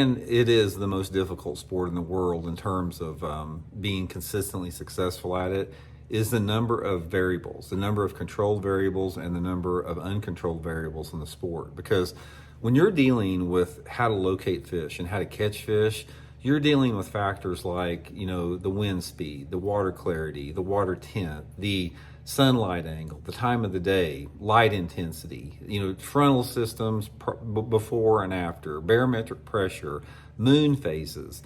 And it is the most difficult sport in the world in terms of being consistently successful at it, is the number of variables, the number of controlled variables and the number of uncontrolled variables in the sport. Because when you're dealing with how to locate fish and how to catch fish, you're dealing with factors like, the wind speed, the water clarity, the water tint, the sunlight angle, the time of the day, light intensity, frontal systems before and after, barometric pressure, moon phases,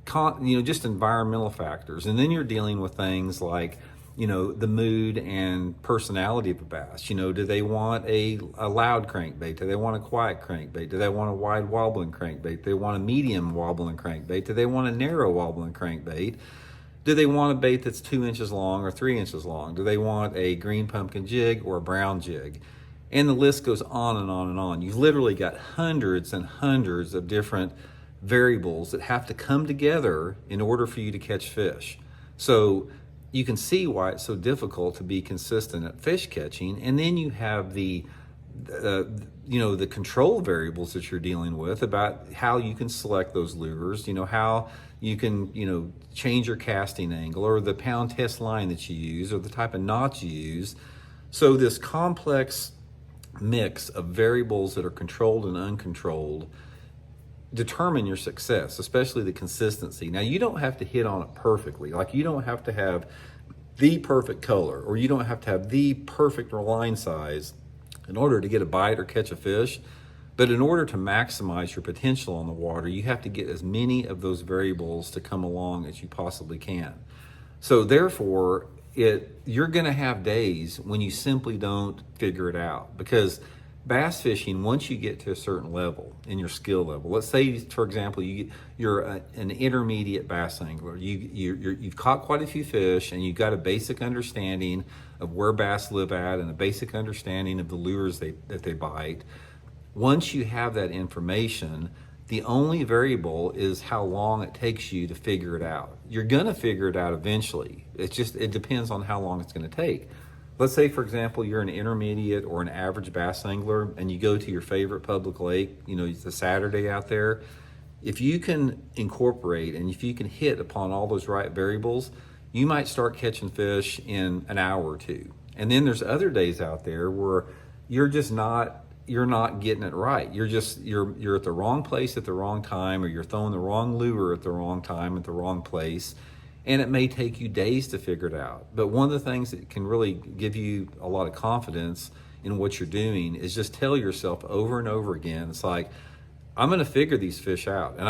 just environmental factors. And then you're dealing with things like, the mood and personality of the bass. Do they want a loud crankbait? Do they want a quiet crankbait? Do they want a wide wobbling crankbait? Do they want a medium wobbling crankbait? Do they want a narrow wobbling crankbait? Do they want a bait that's 2 inches long or 3 inches long? Do they want a green pumpkin jig or a brown jig? And the list goes on and on and on. You've literally got hundreds and hundreds of different variables that have to come together in order for you to catch fish. So you can see why it's so difficult to be consistent at fish catching. And then you have the control variables that you're dealing with about how you can select those lures, how you can, change your casting angle or the pound test line that you use or the type of knots you use. So this complex mix of variables that are controlled and uncontrolled determine your success, especially the consistency. Now, you don't have to hit on it perfectly. Like, you don't have to have the perfect color or you don't have to have the perfect line size in order to get a bite or catch a fish. But in order to maximize your potential on the water, you have to get as many of those variables to come along as you possibly can. So therefore, you're going to have days when you simply don't figure it out, because bass fishing, once you get to a certain level in your skill level, let's say, for example, you're an intermediate bass angler. You've caught quite a few fish and you've got a basic understanding of where bass live at and a basic understanding of the lures that they bite. Once you have that information, the only variable is how long it takes you to figure it out. You're going to figure it out eventually. It depends on how long it's going to take. Let's say, for example, you're an intermediate or an average bass angler and you go to your favorite public lake, it's a Saturday out there. If you can incorporate and if you can hit upon all those right variables, you might start catching fish in an hour or two. And then there's other days out there where you're not getting it right. You're at the wrong place at the wrong time, or you're throwing the wrong lure at the wrong time at the wrong place. And it may take you days to figure it out. But one of the things that can really give you a lot of confidence in what you're doing is just tell yourself over and over again, it's like, I'm going to figure these fish out. And